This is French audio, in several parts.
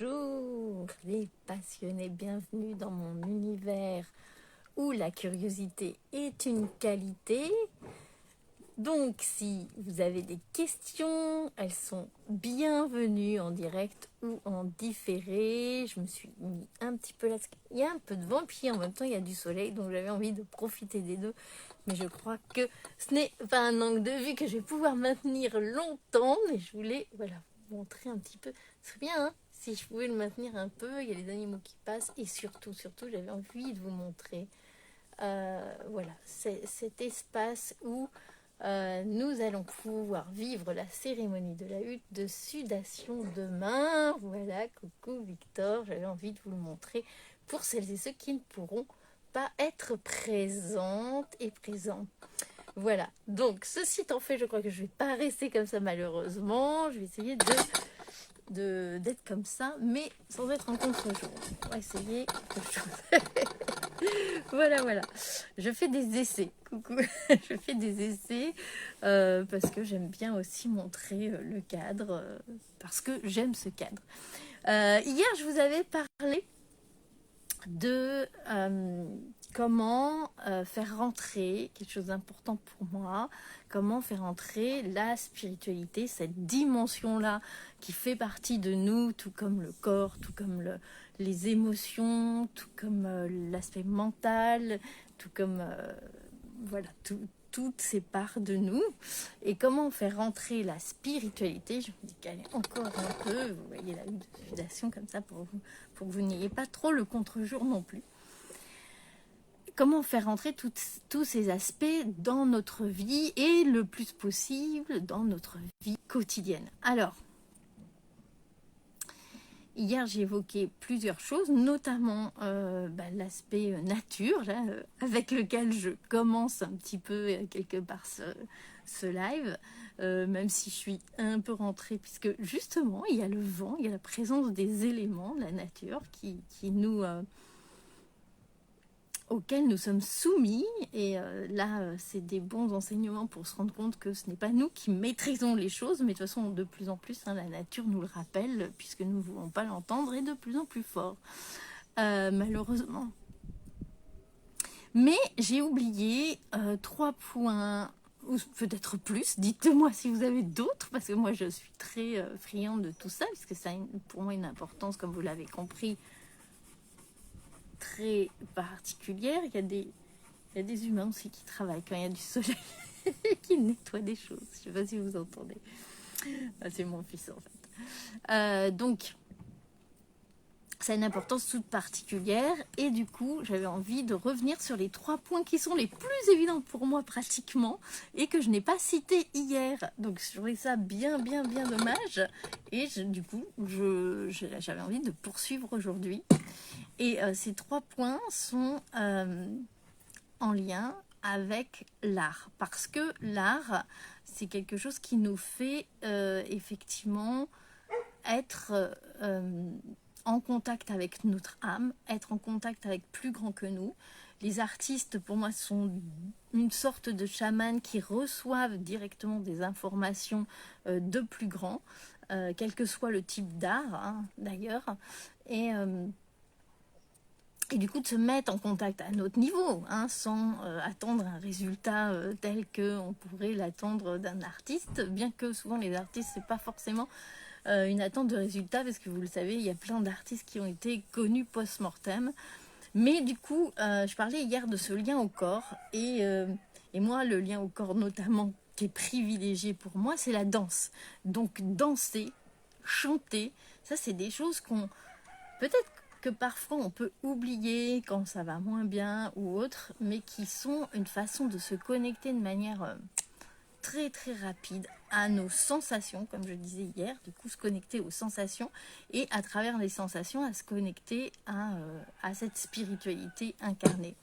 Bonjour les passionnés, bienvenue dans mon univers où la curiosité est une qualité. Donc si vous avez des questions, elles sont bienvenues en direct ou en différé. Je me suis mis un petit peu là, il y a un peu de vent puis en même temps il y a du soleil, donc j'avais envie de profiter des deux. Mais je crois que ce n'est pas un angle de vue que je vais pouvoir maintenir longtemps, mais je voulais vous montrer un petit peu. Ce serait bien hein, si je pouvais le maintenir un peu. Il y a les animaux qui passent et surtout j'avais envie de vous montrer cet espace où nous allons pouvoir vivre la cérémonie de la hutte de sudation demain. Voilà, coucou Victor, j'avais envie de vous le montrer pour celles et ceux qui ne pourront pas être présentes et présents. Voilà, donc ceci étant fait, je crois que je ne vais pas rester comme ça malheureusement. Je vais essayer d'être comme ça, mais sans être en contre-jour. On va essayer quelque chose. Voilà. Je fais des essais. Coucou. Je fais des essais parce que j'aime bien aussi montrer le cadre, parce que j'aime ce cadre. Hier, je vous avais parlé de comment faire rentrer quelque chose d'important pour moi, comment faire entrer la spiritualité, cette dimension-là qui fait partie de nous, tout comme le corps, tout comme les émotions, tout comme l'aspect mental, tout comme toutes ces parts de nous, et comment faire rentrer la spiritualité. Je me dis qu'elle est encore un peu, vous voyez la sudation comme ça pour que vous n'ayez pas trop le contre-jour non plus. Comment faire rentrer tous ces aspects dans notre vie et le plus possible dans notre vie quotidienne. Alors, hier j'ai évoqué plusieurs choses, notamment l'aspect nature, là, avec lequel je commence un petit peu quelque part ce live, même si je suis un peu rentrée, puisque justement il y a le vent, il y a la présence des éléments de la nature qui nous... auxquels nous sommes soumis, et c'est des bons enseignements pour se rendre compte que ce n'est pas nous qui maîtrisons les choses, mais de toute façon de plus en plus la nature nous le rappelle, puisque nous ne voulons pas l'entendre, et de plus en plus fort, malheureusement. Mais j'ai oublié 3 points, ou peut-être plus, dites-moi si vous avez d'autres, parce que moi je suis très friande de tout ça, puisque ça a pour moi une importance, comme vous l'avez compris, très particulière. Il y a des humains aussi qui travaillent quand il y a du soleil, qui nettoient des choses. Je ne sais pas si vous entendez. C'est mon fils en fait. Donc, ça a une importance toute particulière. Et du coup, j'avais envie de revenir sur les 3 points qui sont les plus évidents pour moi pratiquement et que je n'ai pas cités hier. Donc, je trouvais ça bien dommage. Et du coup, j'avais envie de poursuivre aujourd'hui. Et ces 3 points sont en lien avec l'art, parce que l'art, c'est quelque chose qui nous fait effectivement être en contact avec notre âme, être en contact avec plus grand que nous. Les artistes, pour moi, sont une sorte de chamans qui reçoivent directement des informations de plus grand, quel que soit le type d'art, hein, d'ailleurs. Et du coup, de se mettre en contact à notre niveau, hein, sans attendre un résultat tel qu'on pourrait l'attendre d'un artiste, bien que souvent les artistes, c'est pas forcément une attente de résultat, parce que vous le savez, il y a plein d'artistes qui ont été connus post-mortem. Mais du coup, je parlais hier de ce lien au corps, et moi, le lien au corps notamment, qui est privilégié pour moi, c'est la danse. Donc danser, chanter, ça c'est des choses qu'on... Peut-être que parfois on peut oublier quand ça va moins bien ou autre, mais qui sont une façon de se connecter de manière très rapide à nos sensations, comme je disais hier, du coup se connecter aux sensations, et à travers les sensations à se connecter à cette spiritualité incarnée.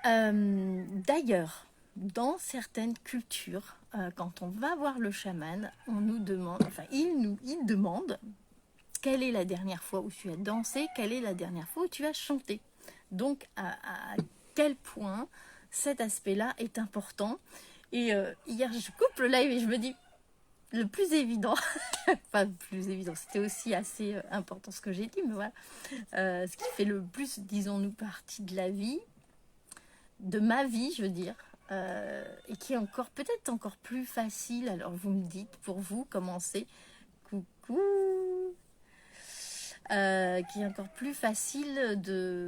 D'ailleurs, dans certaines cultures, quand on va voir le chaman, on nous demande, il demande quelle est la dernière fois où tu as dansé, quelle est la dernière fois où tu as chanté. Donc, à quel point cet aspect-là est important. Et hier, je coupe le live et je me dis, le plus évident, enfin le plus évident, c'était aussi assez important ce que j'ai dit, mais voilà, ce qui fait le plus, disons-nous, partie de la vie, de ma vie, je veux dire, et qui est encore peut-être encore plus facile. Alors vous me dites, pour vous, comment c'est? Coucou, qui est encore plus facile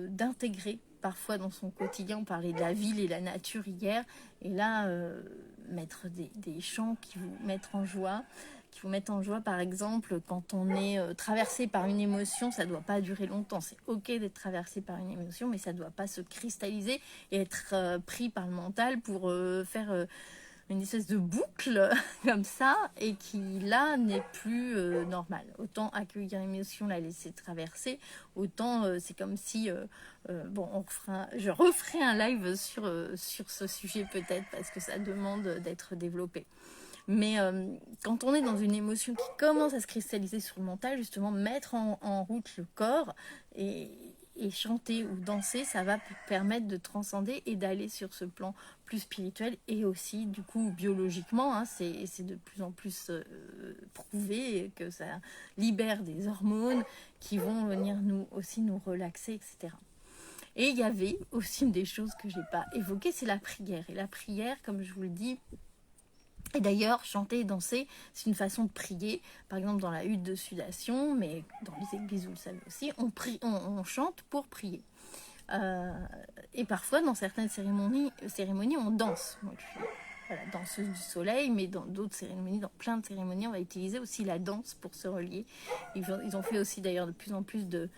d'intégrer parfois dans son quotidien. On parlait de la ville et la nature hier, et là, mettre des chants qui vous mettent en joie, par exemple, quand on est traversé par une émotion, ça ne doit pas durer longtemps. C'est ok d'être traversé par une émotion, mais ça ne doit pas se cristalliser et être pris par le mental pour faire une espèce de boucle comme ça, et qui là n'est plus normale. Autant accueillir l'émotion, la laisser traverser, autant c'est comme si bon, je referai un live sur ce sujet peut-être, parce que ça demande d'être développé. Mais quand on est dans une émotion qui commence à se cristalliser sur le mental, justement, mettre en route le corps et chanter ou danser, ça va permettre de transcender et d'aller sur ce plan plus spirituel, et aussi, du coup, biologiquement, hein, c'est de plus en plus prouvé que ça libère des hormones qui vont venir nous relaxer, etc. Et il y avait aussi une des choses que je n'ai pas évoquées, c'est la prière. Et la prière, comme je vous le dis, et d'ailleurs, chanter et danser, c'est une façon de prier. Par exemple, dans la hutte de sudation, mais dans les églises, vous le savez aussi, on chante pour prier. Et parfois, dans certaines cérémonies, on danse. Moi, je suis danseuse du soleil, mais dans d'autres cérémonies, dans plein de cérémonies, on va utiliser aussi la danse pour se relier. Ils ont fait aussi d'ailleurs de plus en plus de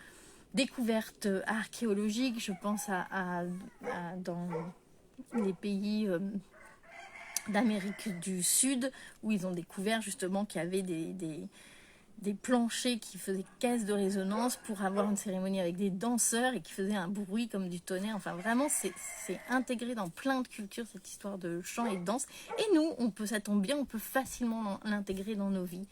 découvertes archéologiques. Je pense dans les pays d'Amérique du Sud, où ils ont découvert justement qu'il y avait des planchers qui faisaient caisse de résonance pour avoir une cérémonie avec des danseurs et qui faisaient un bruit comme du tonnerre. Enfin, vraiment, c'est intégré dans plein de cultures, cette histoire de chant et de danse. Et nous, ça tombe bien, on peut facilement l'intégrer dans nos vies.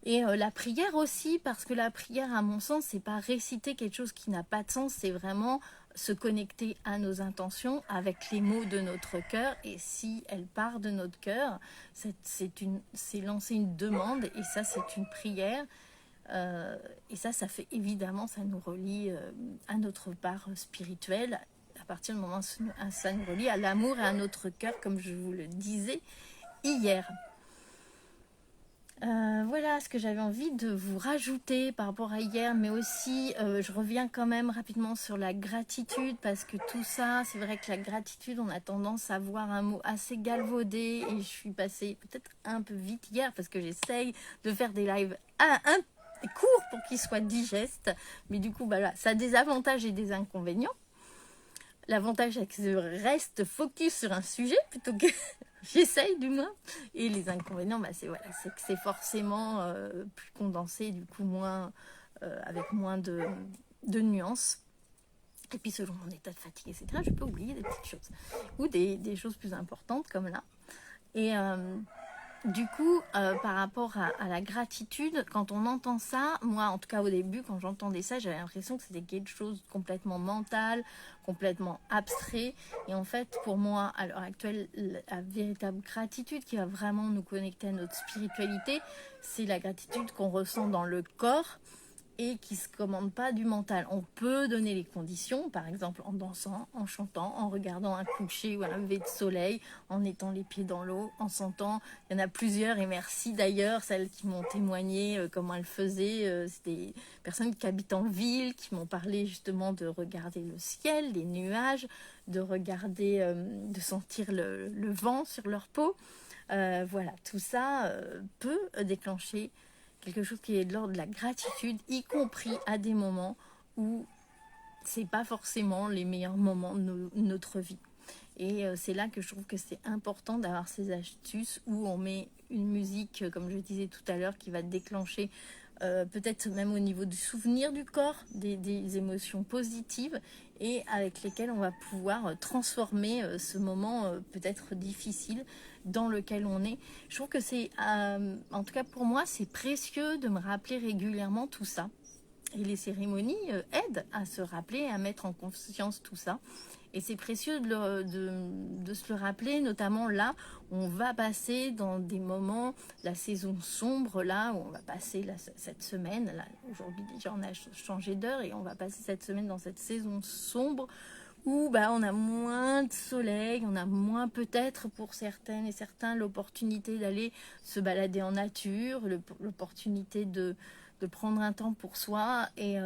Et la prière aussi, parce que la prière, à mon sens, c'est pas réciter quelque chose qui n'a pas de sens, c'est vraiment se connecter à nos intentions avec les mots de notre cœur. Et si elle part de notre cœur, c'est lancer une demande, et ça, c'est une prière. Et ça fait évidemment, ça nous relie à notre part spirituelle. À partir du moment où ça nous relie à l'amour et à notre cœur, comme je vous le disais hier. Voilà ce que j'avais envie de vous rajouter par rapport à hier, mais aussi je reviens quand même rapidement sur la gratitude, parce que tout ça, c'est vrai que la gratitude, on a tendance à voir un mot assez galvaudé, et je suis passée peut-être un peu vite hier parce que j'essaye de faire des lives courts pour qu'ils soient digestes, mais du coup voilà, ça a des avantages et des inconvénients. L'avantage, c'est que je reste focus sur un sujet plutôt que j'essaye du moins. Et les inconvénients, c'est que c'est forcément plus condensé, du coup avec moins de nuances. Et puis selon mon état de fatigue, etc., je peux oublier des petites choses. Ou des choses plus importantes comme là. Et du coup, par rapport à la gratitude, quand on entend ça, moi en tout cas au début, quand j'entendais ça, j'avais l'impression que c'était quelque chose de complètement mental, complètement abstrait. Et en fait, pour moi, à l'heure actuelle, la véritable gratitude qui va vraiment nous connecter à notre spiritualité, c'est la gratitude qu'on ressent dans le corps et qui ne se commande pas du mental. On peut donner les conditions, par exemple en dansant, en chantant, en regardant un coucher ou un lever de soleil, en mettant les pieds dans l'eau, en sentant. Il y en a plusieurs, et merci d'ailleurs celles qui m'ont témoigné comment elles faisaient. C'est des personnes qui habitent en ville, qui m'ont parlé justement de regarder le ciel, les nuages, de regarder, de sentir le vent sur leur peau. Voilà, tout ça peut déclencher quelque chose qui est de l'ordre de la gratitude, y compris à des moments où c'est pas forcément les meilleurs moments de notre vie. Et c'est là que je trouve que c'est important d'avoir ces astuces où on met une musique, comme je disais tout à l'heure, qui va déclencher peut-être même au niveau du souvenir du corps, des émotions positives, et avec lesquelles on va pouvoir transformer ce moment peut-être difficile dans lequel on est. Je trouve que c'est, en tout cas pour moi, c'est précieux de me rappeler régulièrement tout ça. les cérémonies aident à se rappeler, à mettre en conscience tout ça. Et c'est précieux de se le rappeler, notamment là, on va passer dans des moments, la saison sombre, là, où on va passer cette semaine, là, aujourd'hui déjà on a changé d'heure et on va passer cette semaine dans cette saison sombre, où on a moins de soleil, on a moins peut-être pour certaines et certains l'opportunité d'aller se balader en nature, l'opportunité de prendre un temps pour soi et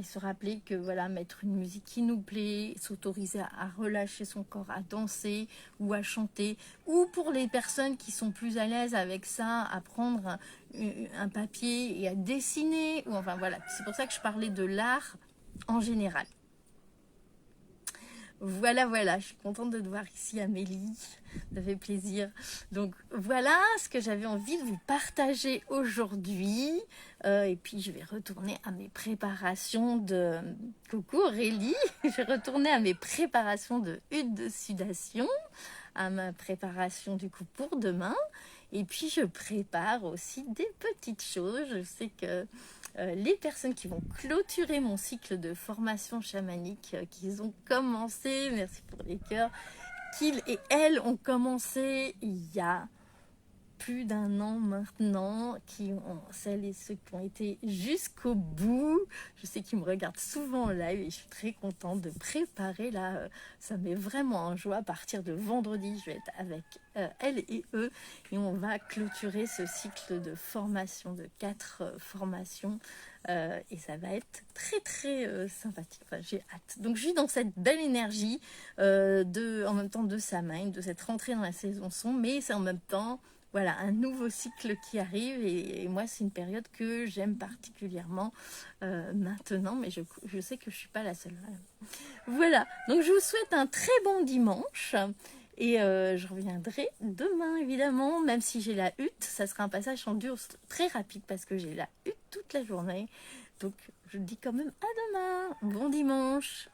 se rappeler que voilà, mettre une musique qui nous plaît, s'autoriser à relâcher son corps, à danser ou à chanter, ou pour les personnes qui sont plus à l'aise avec ça, à prendre un papier et à dessiner, ou enfin voilà, c'est pour ça que je parlais de l'art en général. Voilà, je suis contente de te voir ici Amélie, ça fait plaisir. Donc voilà ce que j'avais envie de vous partager aujourd'hui. Et puis je vais retourner à mes préparations de... Coucou Aurélie, je vais retourner à mes préparations de hutte de sudation, à ma préparation du coup pour demain. Et puis je prépare aussi des petites choses. Je sais que les personnes qui vont clôturer mon cycle de formation chamanique, qu'ils ont commencé, merci pour les cœurs, qu'ils et elles ont commencé il y a plus d'1 an maintenant, celles et ceux qui ont été jusqu'au bout. Je sais qu'ils me regardent souvent en live et je suis très contente de préparer là. Ça me met vraiment en joie. À partir de vendredi, je vais être avec elles et eux et on va clôturer ce cycle de formation, de 4 formations. Et ça va être très très sympathique. Enfin, j'ai hâte. Donc je suis dans cette belle énergie en même temps de Samhain, de cette rentrée dans la saison sombre, mais c'est en même temps voilà, un nouveau cycle qui arrive et moi c'est une période que j'aime particulièrement maintenant, mais je sais que je suis pas la seule. Voilà, donc je vous souhaite un très bon dimanche et je reviendrai demain évidemment, même si j'ai la hutte, ça sera un passage en dur très rapide parce que j'ai la hutte toute la journée, donc je dis quand même à demain, bon dimanche.